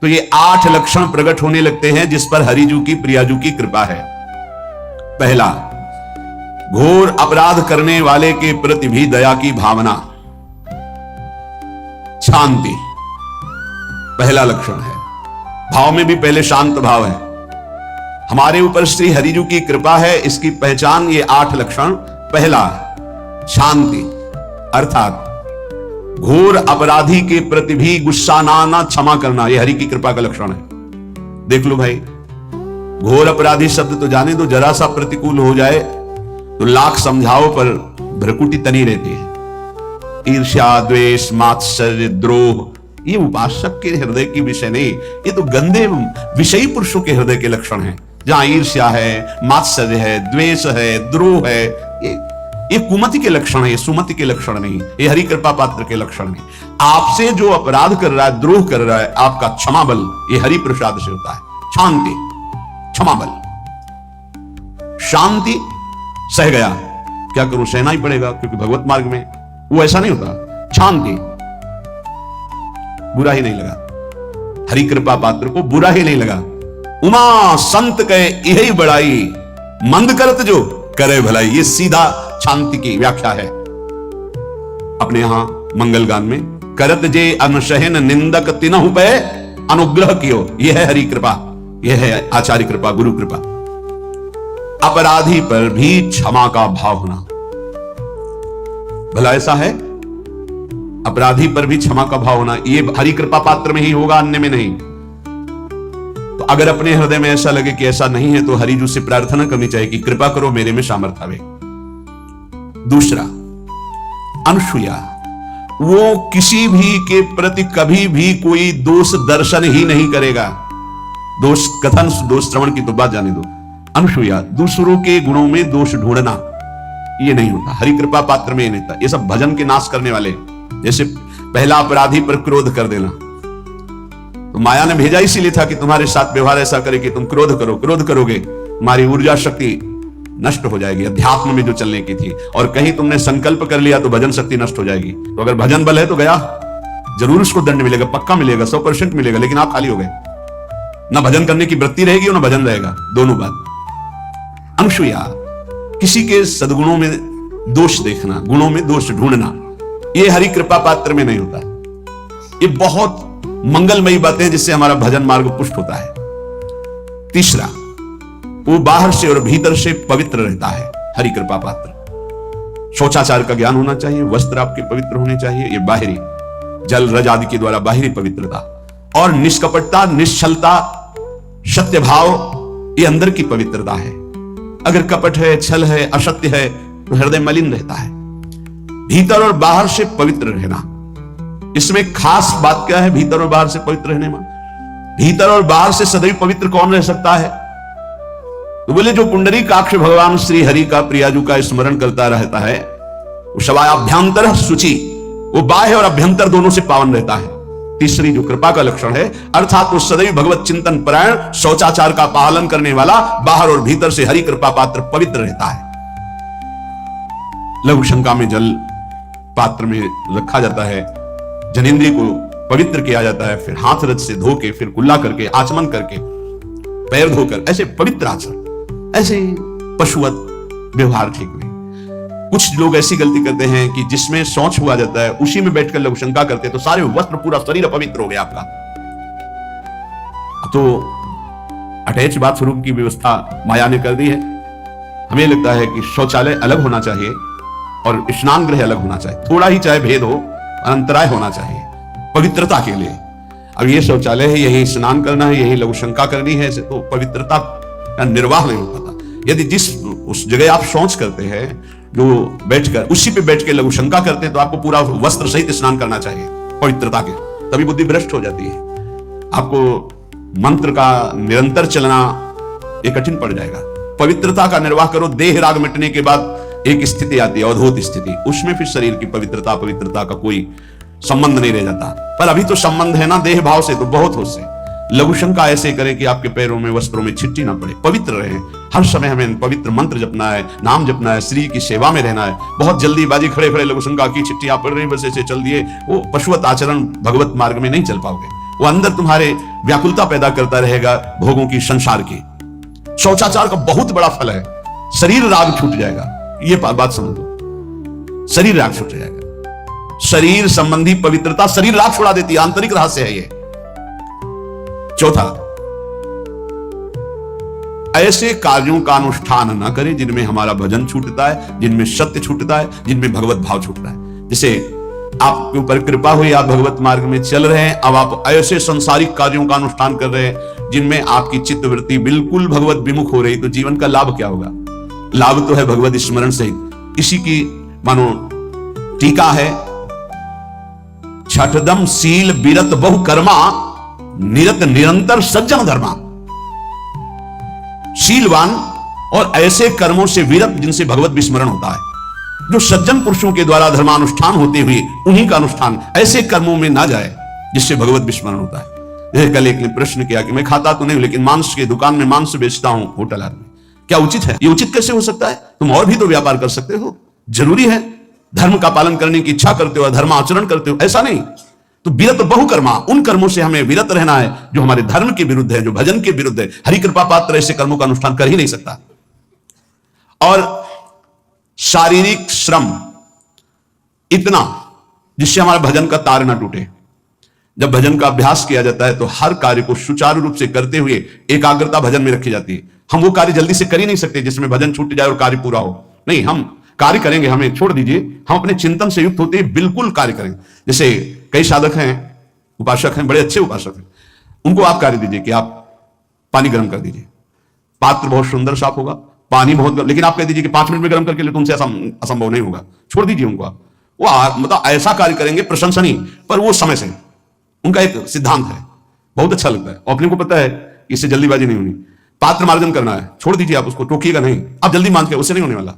तो ये 8 लक्षण प्रकट होने लगते हैं जिस पर हरिजू की प्रियाजू की कृपा है। पहला, घोर अपराध करने वाले के प्रति भी दया की भावना, शांति पहला लक्षण है। भाव में भी पहले शांत भाव है। हमारे ऊपर श्री हरिजू की कृपा है, इसकी पहचान ये 8 लक्षण। पहला, शांति, अर्थात घोर अपराधी के प्रति भी गुस्सा ना आना, क्षमा करना, यह हरि की कृपा का लक्षण है। देख लो भाई, घोर अपराधी शब्द तो जाने दो, जरा सा प्रतिकूल हो जाए तो लाख समझाओ पर भ्रकुटी तनी रहती है। ईर्ष्या, द्वेष, मात्सर्य, द्रोह, ये उपासक के हृदय की विषय नहीं, ये तो गंदे विषयी पुरुषों के हृदय के लक्षण हैं। जहां ईर्ष्या है, मात्सर्य है, द्वेष है, द्रोह है, ये कुमति के लक्षण है, ये सुमति के लक्षण नहीं, ये हरि कृपा पात्र के लक्षण नहीं। आपसे जो अपराध कर रहा है, द्रोह कर रहा है, आपका क्षमा बल ये हरि प्रसाद से होता है। शांति, क्षमा बल, शांति, सह गया, क्या करूं, सहना ही पड़ेगा क्योंकि भगवत मार्ग में वो ऐसा नहीं होता। शांति, बुरा ही नहीं लगा, हरि कृपा पात्र को बुरा ही नहीं लगा। उमा संत कहे यही बड़ाई, मंद करत जो करे भलाई, ये सीधा शांति की व्याख्या है। अपने यहां मंगल गान में करत जे अनशहन निंदक तिनहु पे अनुग्रह कियो, यह है हरि कृपा, यह है आचार्य कृपा, गुरु कृपा। अपराधी पर भी क्षमा का भाव होना, भला ऐसा है, अपराधी पर भी क्षमा का भाव होना, यह हरि कृपा पात्र में ही होगा, अन्य में नहीं। तो अगर अपने हृदय में ऐसा लगे कि ऐसा नहीं है तो हरिजू से प्रार्थना करनी चाहिए कि कृपा करो, मेरे में सामर्थ्य आवे। दूसरा, अनुसूया, वो किसी भी के प्रति कभी भी कोई दोष दर्शन ही नहीं करेगा। दोष कथन, दोष श्रवण की तो बात जाने दो। अनुसूया, दूसरों के गुणों में दोष ढूंढना, ये नहीं होता, हरि कृपा पात्र में ये नहीं था। ये सब भजन के नाश करने वाले, जैसे पहला अपराधी पर क्रोध कर देना, तो माया ने भेजा इसीलिए था कि तुम्हारे साथ व्यवहार ऐसा करे कि तुम क्रोध करो, क्रोध करोगे तुम्हारी ऊर्जा शक्ति नष्ट हो जाएगी, अध्यात्म में जो चलने की थी, और कहीं तुमने संकल्प कर लिया तो भजन शक्ति नष्ट हो जाएगी। तो अगर भजन बल है तो गया, जरूर उसको दंड मिलेगा, पक्का मिलेगा, 100% मिलेगा, लेकिन आप खाली हो गए, ना भजन करने की वृत्ति रहेगी और ना भजन रहेगा, दोनों बात। अनुसूया, किसी के सद्गुणों में दोष देखना, गुणों में दोष ढूंढना, यह हरि कृपा पात्र में नहीं होता। ये बहुत मंगलमयी बातें जिससे हमारा भजन मार्ग पुष्ट होता है। तीसरा, वो बाहर से और भीतर से पवित्र रहता है, हरि कृपा पात्र। शौचाचार का ज्ञान होना चाहिए, वस्त्र आपके पवित्र होने चाहिए, ये बाहरी, जल रज आदि के द्वारा बाहरी पवित्रता, और निष्कपटता, निश्चलता, सत्य भाव, ये अंदर की पवित्रता है। अगर कपट है, छल है, असत्य है तो हृदय मलिन रहता है। भीतर और बाहर से पवित्र रहना, इसमें खास बात क्या है भीतर और बाहर से पवित्र रहने में? भीतर और बाहर से सदैव पवित्र कौन रह सकता है? तो बोले जो पुंडरीकाक्ष भगवान श्री हरि का, प्रियाजू का स्मरण करता रहता है, वो शवाभ्यंतर शुचि, वो बाह्य और अभ्यंतर दोनों से पावन रहता है। तीसरी जो कृपा का लक्षण है, अर्थात वो सदैव भगवत चिंतन परायण, शौचाचार का पालन करने वाला, बाहर और भीतर से हरि कृपा पात्र पवित्र रहता है। लघु शंका में जल पात्र में रखा जाता है, जनेंद्रिय को पवित्र किया जाता है, फिर हाथ रज से धो के, फिर कुल्ला करके, आचमन करके, पैर धोकर, ऐसे पवित्र आचरण, ऐसे पशुवत व्यवहार ठीक नहीं। कुछ लोग ऐसी गलती करते हैं कि जिसमें शौच हुआ जाता है उसी में बैठकर लघु शंका करते हैं, तो सारे वस्त्र, पूरा शरीर अपवित्र हो गया आपका। तो अटैच बाथरूम की व्यवस्था माया ने कर दी है। हमें लगता है कि शौचालय अलग होना चाहिए और स्नान गृह अलग होना चाहिए, थोड़ा ही चाहे भेद हो, अंतराय होना चाहिए पवित्रता के लिए। अब ये शौचालय है, यही स्नान करना है, यही लघु शंका करनी है, तो पवित्रता का निर्वाह नहीं हो पाता। यदि जिस उस जगह आप शौच करते हैं, जो बैठकर उसी पे बैठ के लघु शंका करते हैं, तो आपको पूरा वस्त्र सहित स्नान करना चाहिए पवित्रता के, तभी बुद्धि भ्रष्ट हो जाती है। आपको मंत्र का निरंतर चलना ये कठिन पड़ जाएगा। पवित्रता का निर्वाह करो, देह राग मिटने के बाद एक स्थिति आती है, अवधूत स्थिति, उसमें फिर शरीर की पवित्रता का कोई संबंध नहीं रह जाता। पर अभी तो संबंध है ना देह भाव से, तो बहुत हो से लघु शंका ऐसे करें कि आपके पैरों में, वस्त्रों में छिट्टी ना पड़े, पवित्र रहे। हर समय हमें पवित्र मंत्र जपना है, नाम जपना है, श्री की सेवा में रहना है। बहुत जल्दीबाजी खड़े खड़े लघु शंका की छिट्टियां पड़ रही, बस ऐसे चल दिए, वो पशुवत आचरण भगवत मार्ग में नहीं चल पाओगे। वो अंदर तुम्हारे व्याकुलता पैदा करता रहेगा भोगों की, संसार की। शौचाचार का बहुत बड़ा फल है, शरीर राग छूट जाएगा। ये बात समझ लो, शरीर राग छूट जाएगा। शरीर संबंधी पवित्रता शरीर राग छुड़ा देती है, आंतरिक रहस्य है ये। चौथा, ऐसे कार्यों का अनुष्ठान न करें जिनमें हमारा भजन छूटता है, जिनमें सत्य छूटता है, जिनमें भगवत भाव छूटता है। जैसे आपके ऊपर कृपा हुई, आप भगवत मार्ग में चल रहे हैं, अब आप ऐसे संसारिक कार्यों का अनुष्ठान कर रहे हैं जिनमें आपकी चित्तवृत्ति बिल्कुल भगवत विमुख हो रही, तो जीवन का लाभ क्या होगा? लाभ तो है भगवत स्मरण सहित। इसी की मानो टीका है, छठदम शील विरत बहु कर्मा, निरत निरंतर सज्जन धर्मा। शीलवान और ऐसे कर्मों से विरत जिनसे भगवत विस्मरण होता है, जो सज्जन पुरुषों के द्वारा धर्मानुष्ठान होते हुए उन्हीं का अनुष्ठान ऐसे कर्मों में ना जाए जिससे भगवत विस्मरण होता है। कल एक ने प्रश्न किया कि मैं खाता तो नहीं लेकिन मांस की दुकान में मांस बेचता हूं होटल में, क्या उचित है? ये उचित कैसे हो सकता है? तुम और भी तो व्यापार कर सकते हो। जरूरी है धर्म का पालन करने की इच्छा करते हो, धर्म आचरण करते हो, ऐसा नहीं। तो विरत बहुकर्मा, उन कर्मों से हमें विरत रहना है जो हमारे धर्म के विरुद्ध है, जो भजन के विरुद्ध है। हरि कृपा पात्र ऐसे कर्मों का अनुष्ठान कर ही नहीं सकता। और शारीरिक श्रम इतना जिससे हमारा भजन का तार ना टूटे। जब भजन का अभ्यास किया जाता है तो हर कार्य को सुचारू रूप से करते हुए एकाग्रता भजन में रखी जाती है। हम वो कार्य जल्दी से कर ही नहीं सकते जिसमें भजन छूट जाए और कार्य पूरा हो। नहीं, हम कार्य करेंगे, हमें छोड़ दीजिए, हम अपने चिंतन से युक्त होते बिल्कुल कार्य करेंगे। जैसे कई साधक हैं, उपासक हैं, बड़े अच्छे उपासक हैं, उनको आप कार्य दीजिए कि आप पानी गर्म कर दीजिए, पात्र बहुत सुंदर साफ होगा, पानी बहुत गर्म, लेकिन आप कह दीजिए कि 5 मिनट में गर्म करके ले, तुमसे असंभव नहीं होगा, छोड़ दीजिए उनको। आप वो मतलब ऐसा कार्य करेंगे प्रशंसनीय, पर वो समय से, उनका एक सिद्धांत है, बहुत अच्छा लगता है। अपने को पता है इससे जल्दीबाजी नहीं होनी। पात्र मार्जन करना है, छोड़ दीजिए, आप उसको टोकिएगा नहीं, आप जल्दी मान के, उससे नहीं होने वाला।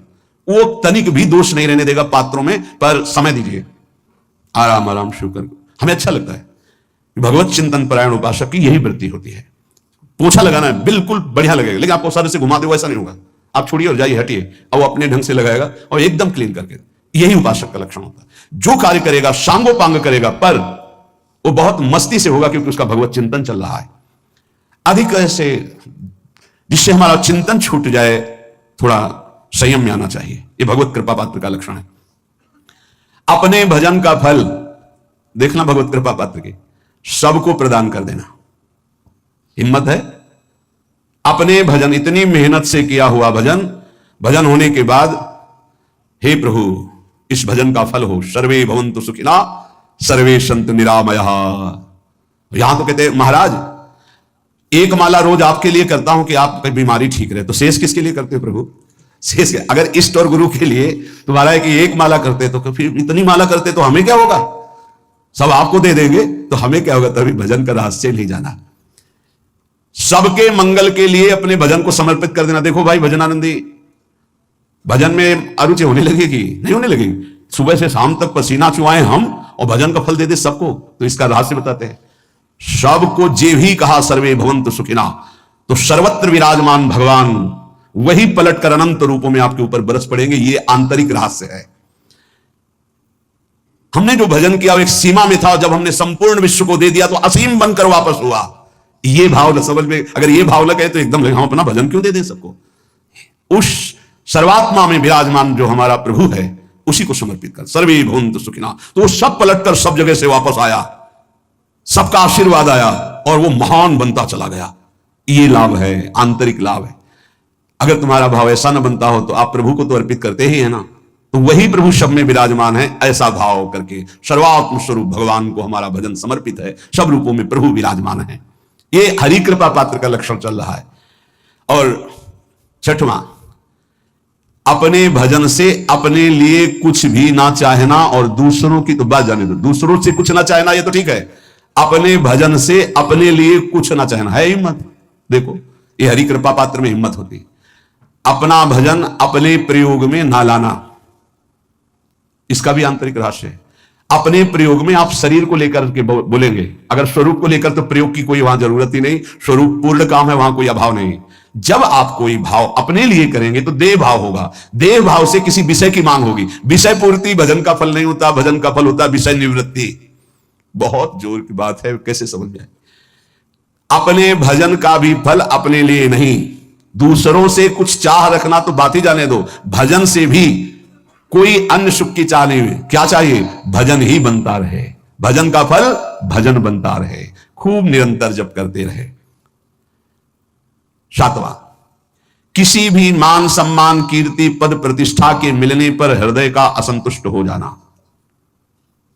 वो तनिक भी दोष नहीं रहने देगा पात्रों में, पर समय दीजिए, आराम आराम शुरू कर। हमें अच्छा लगता है। भगवत चिंतन परायण उपासक की यही वृत्ति होती है। पोछा लगाना है, बिल्कुल बढ़िया लगेगा, लेकिन आपको सारे से घुमा दे, ऐसा नहीं होगा। आप छोड़िए और जाइए, हटिए, और वो अपने ढंग से लगाएगा और एकदम क्लीन करके। यही उपासक का लक्षण होता है। जो कार्य करेगा सांगोपांग करेगा, पर वो बहुत मस्ती से होगा क्योंकि उसका भगवत चिंतन चल रहा है। अधिक ऐसे जिससे हमारा चिंतन छूट जाए, थोड़ा संयम में आना चाहिए। ये भगवत कृपा पात्र का लक्षण है। अपने भजन का फल देखना, भगवत कृपा पात्र की सबको प्रदान कर देना। हिम्मत है? अपने भजन, इतनी मेहनत से किया हुआ भजन, भजन होने के बाद, हे प्रभु इस भजन का फल हो, सर्वे भवन्तु सुखिना सर्वे सन्तु निरामयः। यहां तो कहते हैं महाराज एक माला रोज आपके लिए करता हूं कि आपकी बीमारी ठीक रहे, तो शेष किसके लिए करते हो प्रभु? शेष अगर इष्ट और गुरु के लिए तुम्हारा है कि एक माला करते तो फिर इतनी माला करते तो हमें क्या होगा? सब आपको दे देंगे तो हमें क्या होगा? तभी भजन का रहस्य नहीं जाना। सबके मंगल के लिए अपने भजन को समर्पित कर देना। देखो भाई भजनानंदी, भजन में अरुचि होने लगेगी? नहीं होने लगेगी। सुबह से शाम तक पसीना चुआए हम और भजन का फल दे दे सबको, तो इसका रहस्य बताते हैं। सबको जे भी कहा सर्वे भवन्तु सुखिना, तो सर्वत्र विराजमान भगवान वही पलटकर अनंत रूपों में आपके ऊपर बरस पड़ेंगे। ये आंतरिक रहस्य है। हमने जो भजन किया वो एक सीमा में था, जब हमने संपूर्ण विश्व को दे दिया तो असीम बनकर वापस हुआ। ये भाव न समझ में, अगर ये भाव लगे तो एकदम लगे हम अपना भजन क्यों दे दें सबको? उस सर्वात्मा में विराजमान जो हमारा प्रभु है उसी को समर्पित कर, सर्वे भवन्तु सुखिना। तो वो सब पलटकर सब जगह से वापस आया, सबका आशीर्वाद आया और वो महान बनता चला गया। ये लाभ है, आंतरिक लाभ है। अगर तुम्हारा भाव ऐसा न बनता हो तो आप प्रभु को तो अर्पित करते ही है ना, तो वही प्रभु सब में विराजमान है। ऐसा भाव करके सर्वात्म स्वरूप भगवान को हमारा भजन समर्पित है, सब रूपों में प्रभु विराजमान है। ये हरि कृपा पात्र का लक्षण चल रहा है। और छठवां, अपने भजन से अपने लिए कुछ भी ना चाहना और दूसरों की तो बात जाने दो, दूसरों से कुछ ना चाहना ये तो ठीक है, अपने भजन से अपने लिए कुछ ना चाहना है हिम्मत। देखो ये हरि कृपा पात्र में हिम्मत होती है। अपना भजन अपने प्रयोग में ना लाना, इसका भी आंतरिक रहस्य है। अपने प्रयोग में आप शरीर को लेकर के बोलेंगे, अगर स्वरूप को लेकर तो प्रयोग की कोई वहां जरूरत ही नहीं, स्वरूप पूर्ण काम है, वहां कोई अभाव नहीं। जब आप कोई भाव अपने लिए करेंगे तो देह भाव होगा, देह भाव से किसी विषय की मांग होगी। विषय पूर्ति भजन का फल नहीं होता, भजन का फल होता विषय निवृत्ति। बहुत जोर की बात है, कैसे समझ जाए। अपने भजन का भी फल अपने लिए नहीं, दूसरों से कुछ चाह रखना तो बात ही जाने दो, भजन से भी कोई अन्य सुख की चाह नहीं। क्या चाहिए? भजन ही बनता रहे, भजन का फल भजन बनता रहे, खूब निरंतर जप करते रहे। सातवां, किसी भी मान सम्मान कीर्ति पद प्रतिष्ठा के मिलने पर हृदय का असंतुष्ट हो जाना,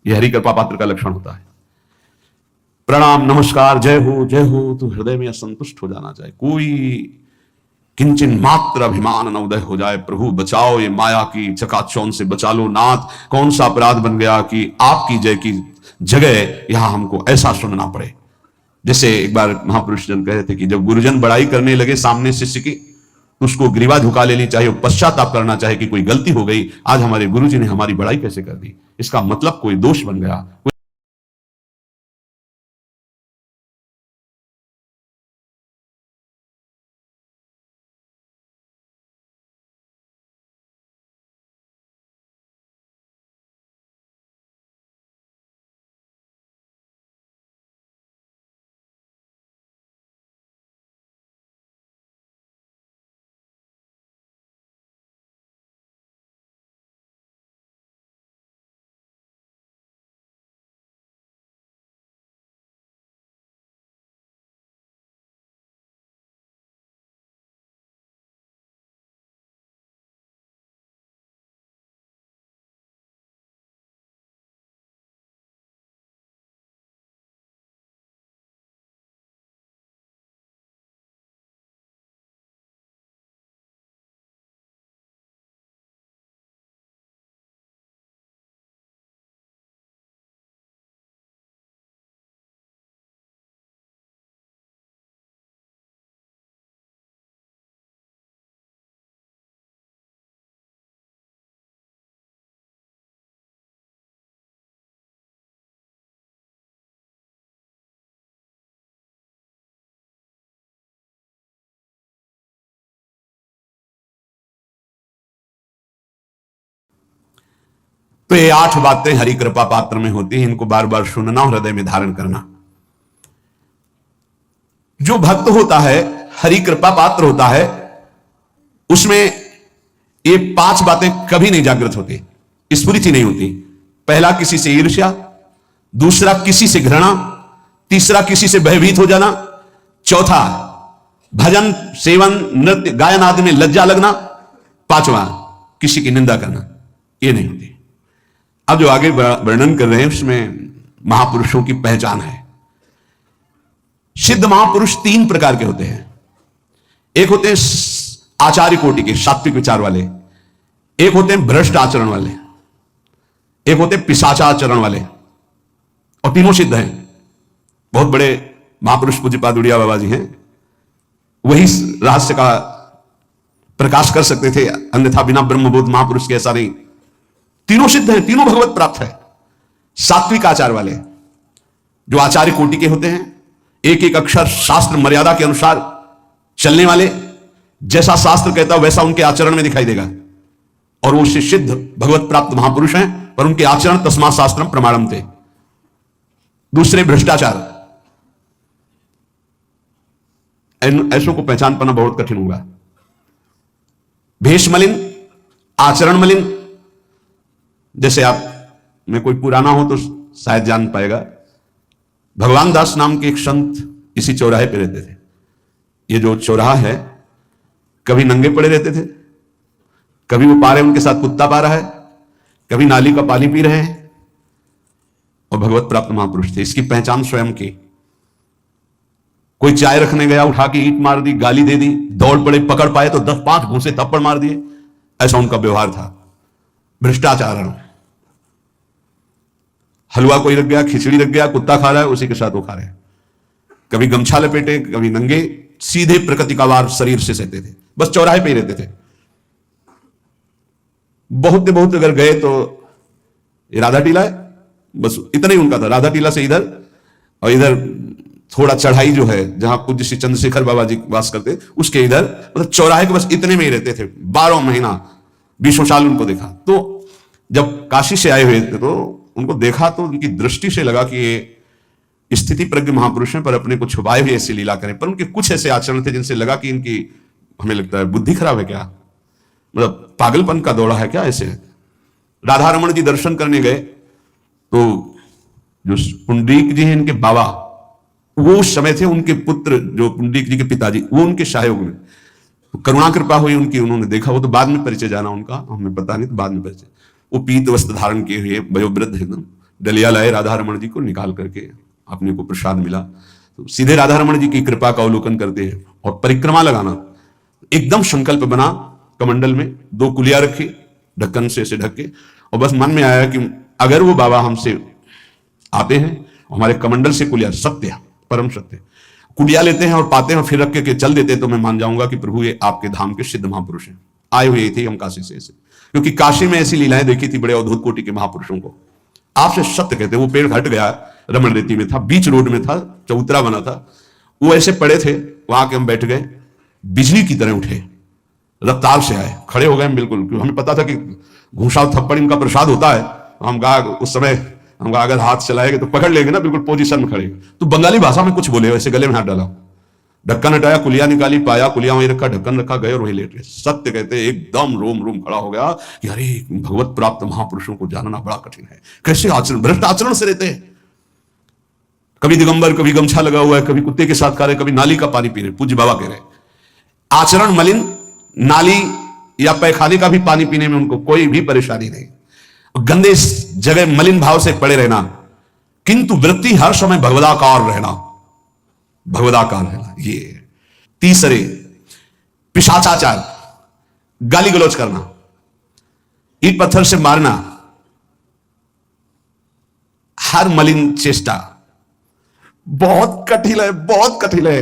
यह हरि कृपा पात्र का लक्षण होता है। प्रणाम नमस्कार जय हो तो हृदय में असंतुष्ट हो जाना चाहिए। कोई किंचन मात्र अभिमान न उदय हो जाए। प्रभु बचाओ, ये माया की चकाचौंध से बचा लो नाथ। कौन सा अपराध बन गया कि आपकी जय की जगह यहां हमको ऐसा सुनना पड़े। जैसे एक बार महापुरुष जन कहे थे कि जब गुरुजन बड़ाई करने लगे सामने शिष्य की, तो उसको ग्रीवा झुका लेनी चाहिए, पश्चाताप करना चाहिए कि कोई गलती हो गई, आज हमारे गुरुजी ने हमारी बड़ाई कैसे कर दी, इसका मतलब कोई दोष बन गया। तो ये 8 बातें हरि कृपा पात्र में होती हैं, इनको बार बार सुनना और हृदय में धारण करना। जो भक्त होता है, हरि कृपा पात्र होता है, उसमें ये 5 बातें कभी नहीं जागृत होती, स्फुरित ही नहीं होती। पहला, किसी से ईर्ष्या। दूसरा, किसी से घृणा। तीसरा, किसी से भयभीत हो जाना। चौथा, भजन सेवन नृत्य गायन आदि में लज्जा लगना। पांचवा, किसी की निंदा करना। ये नहीं होती। अब जो आगे वर्णन कर रहे हैं उसमें महापुरुषों की पहचान है। सिद्ध महापुरुष 3 प्रकार के होते हैं। एक होते हैं आचार्य कोटि के, सात्विक विचार वाले। एक होते हैं भ्रष्ट आचरण वाले। एक होते हैं पिशाचाचरण वाले। और तीनों सिद्ध हैं। बहुत बड़े महापुरुष पूज्यपाद उड़िया बाबा जी हैं, वही रहस्य का प्रकाश कर सकते थे, अन्यथा बिना ब्रह्मबोध महापुरुष के ऐसा नहीं। तीनों सिद्ध हैं, तीनों भगवत प्राप्त है। सात्विक आचार वाले, जो आचार्य कोटि के होते हैं, एक एक अक्षर शास्त्र मर्यादा के अनुसार चलने वाले, जैसा शास्त्र कहता है वैसा उनके आचरण में दिखाई देगा। और वो सिद्ध भगवत प्राप्त महापुरुष हैं, पर उनके आचरण तस्मात् शास्त्रम प्रमाणम थे। दूसरे, भ्रष्टाचार। ऐसों को पहचान पाना बहुत कठिन होगा। भेष मलिन, आचरण मलिन। जैसे आप में कोई पुराना हो तो शायद जान पाएगा, भगवान दास नाम के एक संत इसी चौराहे पे रहते थे। ये जो चौराहा है, कभी नंगे पड़े रहते थे, कभी वो पा रहे उनके साथ कुत्ता पा रहा है, कभी नाली का पानी पी रहे हैं, और भगवत प्राप्त महापुरुष थे। इसकी पहचान स्वयं की। कोई चाय रखने गया, उठा के ईंट मार दी, गाली दे दी, दौड़ पड़े, पकड़ पाए तो 10-5 घूंसे थप्पड़ मार दिए। ऐसा उनका व्यवहार था। भ्रष्टाचारण। हलवा कोई रख गया, खिचड़ी रख गया, कुत्ता खा रहा है, उसी के साथ वो खा रहे हैं। कभी गमछा लपेटे, कभी नंगे, सीधे प्रकृति का वार शरीर से सहते थे। बस चौराहे पे ही रहते थे। बहुत अगर गए तो ये राधा टीला है, बस इतना ही उनका था। राधा टीला से इधर, और इधर थोड़ा चढ़ाई जो है जहां पूज्य श्री चंद्रशेखर बाबा जी वास करते, उसके इधर, मतलब चौराहे के बस इतने में ही रहते थे। 12 महीना 20 साल उनको देखा। तो जब काशी से आए हुए थे तो उनको देखा तो उनकी दृष्टि से लगा कि ये स्थिति प्रज्ञ महापुरुष हैं, पर अपने को छुपाए हुए ऐसी लीला करें। पर उनके कुछ ऐसे आचरण थे जिनसे लगा कि इनकी, हमें लगता है, बुद्धि खराब है क्या, मतलब पागलपन का दौड़ा है क्या ऐसे। राधा रमन जी दर्शन करने गए तो जो पुंडरीक जी हैं इनके बाबा, वो उस समय थे, उनके पुत्र जो पुंडरीक जी के पिताजी, वो उनके सहयोग में, तो करुणा कृपा हुई उनकी, उन्होंने देखा। वो तो बाद में परिचय जाना उनका, हमें पता नहीं, तो बाद में परिचय। वो पीत वस्त्र धारण किए हुए वयोवृद्ध एकदम डलिया लाए राधा रमन जी को निकाल करके, अपने को प्रसाद मिला तो सीधे राधा रमन जी की कृपा का अवलोकन करते हैं और परिक्रमा लगाना। एकदम संकल्प बना, कमंडल में 2 कुलिया रखी, ढक्कन से ऐसे ढक के, और बस मन में आया कि अगर वो बाबा हमसे आते हैं, हमारे कमंडल से कुलिया, सत्य परम सत्य कुलिया लेते हैं और पाते हैं और फिर रख के चल देते हैं, तो मैं मान जाऊंगा कि प्रभु ये आपके धाम के सिद्ध महापुरुष हैं, आए हुए थे हम काशी से ऐसे। क्योंकि काशी में ऐसी लीलाएं देखी थी बड़े अवधूत कोटि के महापुरुषों को। आपसे सत्य कहते, वो पेड़ हट गया, रमण रेती में था, बीच रोड में था, चबूतरा बना था, वो ऐसे पड़े थे, वहां के हम बैठ गए, बिजली की तरह उठे, रफ्तार से आए, खड़े हो गए बिल्कुल, क्योंकि हमें पता था कि घूसा थप्पड़ इनका प्रसाद होता है। हम कहा उस समय, हम कहा अगर हाथ चलाएंगे तो पकड़ लेंगे ना, बिल्कुल पोजीशन में खड़े। तो बंगाली भाषा में कुछ बोले, वैसे गले में हाथ डाला, ढक्कन हटाया, कुलिया निकाली, पाया, कुलिया वहीं रखा, ढक्कन रखा, गए और वहीं लेट गए। सत्य कहते एकदम रोम रोम खड़ा हो गया कि अरे भगवत प्राप्त महापुरुषों को जानना बड़ा कठिन है, कैसे आचरण, भ्रष्ट आचरण से रहते हैं, कभी दिगंबर, कभी गमछा लगा हुआ है, कभी कुत्ते के साथ खा रहे, कभी नाली का पानी पी रहे। पूज्य बाबा कह रहे आचरण मलिन, नाली या पैखाने का भी पानी पीने में उनको कोई भी परेशानी नहीं, गंदे जगह मलिन भाव से पड़े रहना, किंतु वृत्ति हर समय भगवदाकार रहना, भगवदाकार रहना। ये तीसरे, पिशाचाचार, गाली गलौज करना, ईंट पत्थर से मारना, हर मलिन चेष्टा बहुत कठिन है, बहुत कठिन है।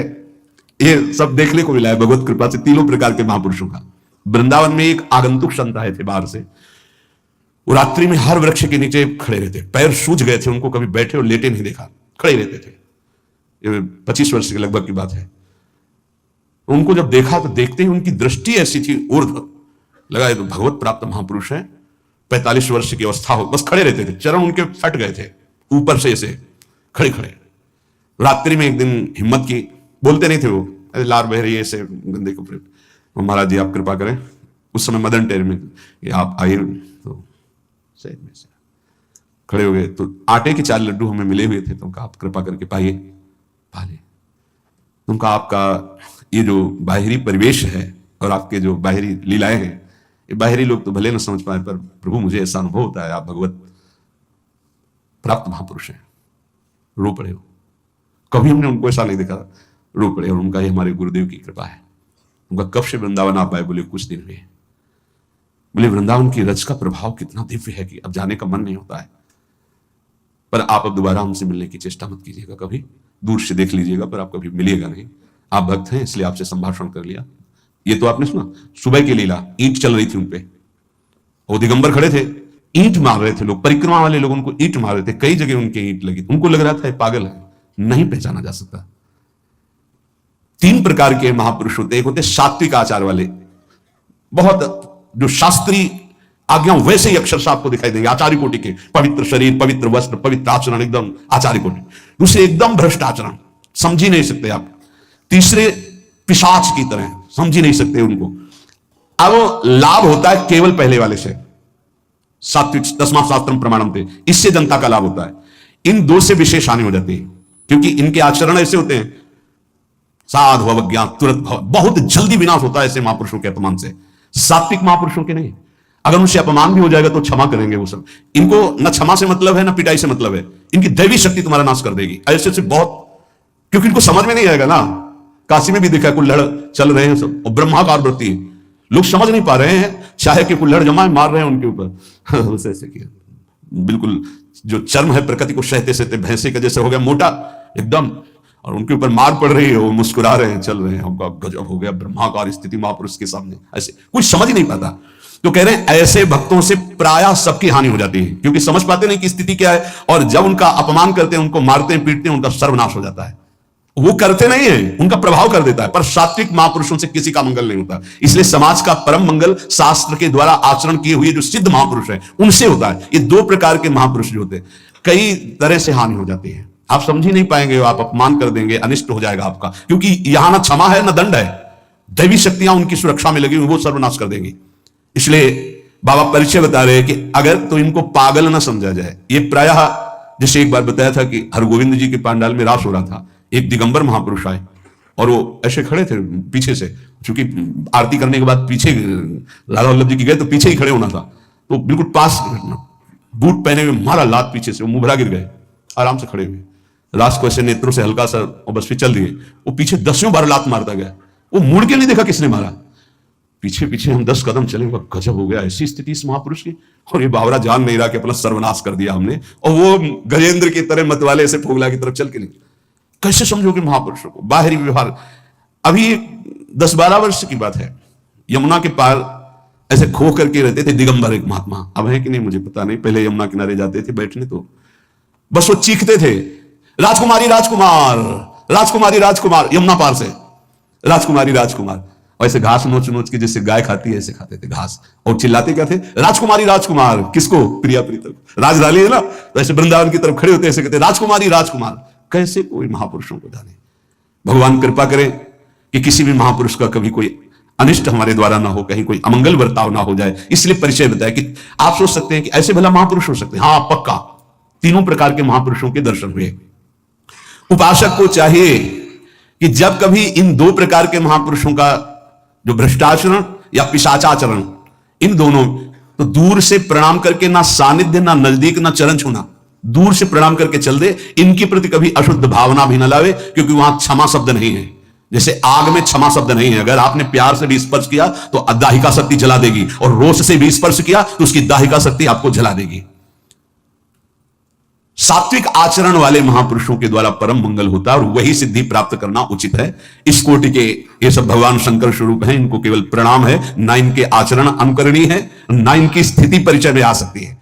ये सब देखने को मिला है भगवत कृपा से तीनों प्रकार के महापुरुषों का। वृंदावन में एक आगंतुक संत आए थे बाहर से, वो रात्रि में हर वृक्ष के नीचे खड़े रहते, पैर सूज गए थे, उनको कभी बैठे और लेटे नहीं देखा, खड़े रहते थे। ये 25 वर्ष के लगभग की बात है। उनको जब देखा तो देखते ही उनकी दृष्टि ऐसी थी ऊर्ध्व, लगा ये तो भगवत प्राप्त महापुरुष है, 45 वर्ष की अवस्था हो, बस खड़े रहते थे, चरण उनके फट गए थे ऊपर से ऐसे खड़े खड़े। रात्रि में एक दिन हिम्मत की, बोलते नहीं थे वो, अरे लार बह रही है ऐसे गंदे कपड़े, महाराज जी आप कृपा करें। उस समय मदन टेर में आप आइए, तो सही में से खड़े हो गए। तो आटे के 4 लड्डू हमें मिले हुए थे, तो उनका आप कृपा करके पाइए, पाले। उनका आपका ये जो बाहरी परिवेश है और आपके जो बाहरी लीलाएं हैं, ये बाहरी लोग तो भले न समझ पाए, पर प्रभु मुझे ऐसा अनुभव होता है आप भगवत प्राप्त महापुरुष हैं। रो पड़े हो, कभी हमने उनको ऐसा नहीं देखा, रो पड़े। और उनका ये हमारे गुरुदेव की कृपा है। उनका कब से वृंदावन आप आए, बोले कुछ दिन हुए। बोले वृंदावन की रज का प्रभाव कितना दिव्य है कि अब जाने का मन नहीं होता है, पर आप अब दोबारा हमसे मिलने की चेष्टा मत कीजिएगा, कभी दूर से देख लीजिएगा, पर आप कभी मिलिएगा नहीं। आप भक्त हैं इसलिए आपसे संभाषण कर लिया। ये तो आपने सुना सुबह की लीला, ईंट चल रही थी उनपे, वो दिगंबर खड़े थे, ईंट मार रहे थे लोग, परिक्रमा वाले लोग उनको ईंट मार रहे थे, कई जगह उनके ईंट लगी। उनको लग रहा था ये पागल है, नहीं पहचाना जा सकता। 3 प्रकार के महापुरुष होते, एक होते सात्विक आचार वाले, बहुत जो शास्त्रीय आज्ञा वैसे ही अक्षर आपको दिखाई देंगे, आचार्य कोटि के, पवित्र शरीर, पवित्र वस्त्र, पवित्र आचरण, एकदम आचार्य कोटि। दूसरे एकदम भ्रष्ट आचरण, समझ ही नहीं सकते आप। तीसरे पिशाच की तरह, समझ ही नहीं सकते उनको। अब लाभ होता है केवल पहले वाले से, सात्विक, 10वां शास्त्रम प्रमाणम थे, इससे जनता का लाभ होता है। इन 2 से विशेष हानि हो जाती है, क्योंकि इनके आचरण ऐसे होते हैं, साधु अवज्ञा तुरंत भव, बहुत जल्दी विनाश होता है ऐसे महापुरुषों के अपमान से। सात्विक महापुरुषों के नहीं, अगर उनसे अपमान भी हो जाएगा तो क्षमा करेंगे वो सब। इनको न क्षमा से मतलब है न पिटाई से मतलब है, इनकी दैवी शक्ति तुम्हारा नाश कर देगी ऐसे से बहुत, क्योंकि इनको समझ में नहीं आएगा ना। काशी में भी देखा कुल्हड़ चल रहे हैं सब, और ब्रह्माकार वृत्ति, लोग समझ नहीं पा रहे हैं, चाहे कि कुल्हड़ जमा मार रहे हैं उनके ऊपर ऐसे किया, बिल्कुल जो चर्म है प्रकृति को सहते सहते भैंसे का जैसे हो गया मोटा एकदम, और उनके ऊपर मार पड़ रही है, वो मुस्कुरा रहे हैं, चल रहे हैं। हमका गजब हो गया, ब्रह्माकार स्थिति महापुरुष के सामने, ऐसे कुछ समझ ही नहीं पाता। तो कह रहे हैं ऐसे भक्तों से प्रायः सबकी हानि हो जाती है, क्योंकि समझ पाते नहीं कि स्थिति क्या है, और जब उनका अपमान करते हैं, उनको मारते हैं, पीटते हैं, उनका सर्वनाश हो जाता है। वो करते नहीं है, उनका प्रभाव कर देता है, पर सात्विक महापुरुषों से किसी का मंगल नहीं होता। इसलिए समाज का परम मंगल शास्त्र के द्वारा आचरण किए हुए जो सिद्ध महापुरुष हैं उनसे होता है। ये दो प्रकार के महापुरुष जो होते हैं, कई तरह से हानि हो जाती है, आप समझ ही नहीं पाएंगे, आप अपमान कर देंगे, अनिष्ट हो जाएगा आपका, क्योंकि यहां ना क्षमा है ना दंड है, दैवी शक्तियां उनकी सुरक्षा में लगी हुई, वो सर्वनाश कर देंगी। इसलिए बाबा परिचय बता रहे हैं कि अगर तो इनको पागल ना समझा जाए। ये प्रायः जैसे एक बार बताया था कि हरगोविंद जी के पांडाल में रास हो रहा था, एक दिगंबर महापुरुष आए और वो ऐसे खड़े थे पीछे से, क्योंकि आरती करने के बाद पीछे राधा वल्लभ जी की गए तो पीछे ही खड़े होना था, तो बिल्कुल पास बूट पहने हुए मारा लात पीछे से, वो मुभरा गिर गए, आराम से खड़े हुए, रास को ऐसे नेत्रों से हल्का सा और बस फिर चल दिए। वो पीछे 10 बार लात मारता गया, वो मुड़ के नहीं देखा किसने मारा, पीछे पीछे हम 10 कदम चले, गजब हो गया, ऐसी स्थिति इस महापुरुष की। और ये बावरा जान नहीं रहा कि अपना सर्वनाश कर दिया हमने, और वो गजेंद्र की तरह मतवाले से फोगला की तरफ चल के निकले। कैसे समझोगे महापुरुषों को? बाहरी व्यवहार। अभी 10-12 वर्ष की बात है, यमुना के पार ऐसे खो करके रहते थे दिगंबर एक महात्मा, अब है कि नहीं मुझे पता नहीं, पहले यमुना किनारे जाते थे बैठने, तो बस वो चीखते थे, राजकुमारी राजकुमार, राजकुमारी राजकुमार, यमुना पार से राजकुमारी राजकुमार। ऐसे घास नोच नोच के जैसे गाय खाती है ऐसे खाते थे घास, और चिल्लाते क्या थे, राजकुमारी राजकुमार। किसको? प्रिया प्रीतम, राज डाली है ना, तो ऐसे वृंदावन की तरफ खड़े होते ऐसे कहते राजकुमारी राजकुमार। कैसे कोई महापुरुषों को जाने। भगवान कृपा करें कि किसी भी महापुरुष का कभी कोई अनिष्ट हमारे द्वारा ना हो, कहीं कोई अमंगल बर्ताव ना हो जाए, इसलिए परिचय बताया कि आप सोच सकते हैं कि ऐसे भला महापुरुष हो सकते हैं। हाँ पक्का, तीनों प्रकार के महापुरुषों के दर्शन हुए। उपासक को चाहिए कि जब कभी इन दो प्रकार के महापुरुषों का जो भ्रष्टाचरण या पिशाचाचरण, इन दोनों, तो दूर से प्रणाम करके, ना सानिध्य ना नजदीक ना चरण छूना, दूर से प्रणाम करके चल दे। इनके प्रति कभी अशुद्ध भावना भी ना लावे, क्योंकि वहां क्षमा शब्द नहीं है। जैसे आग में क्षमा शब्द नहीं है, अगर आपने प्यार से भी स्पर्श किया तो दाहिका शक्ति जला देगी, और रोष से भी स्पर्श किया तो उसकी दाहिका शक्ति आपको जला देगी। सात्विक आचरण वाले महापुरुषों के द्वारा परम मंगल होता है, और वही सिद्धि प्राप्त करना उचित है। इस कोटि के ये सब भगवान शंकर स्वरूप हैं, इनको केवल प्रणाम है, ना इनके आचरण अनुकरणीय है, ना इनकी स्थिति परिचय में आ सकती है।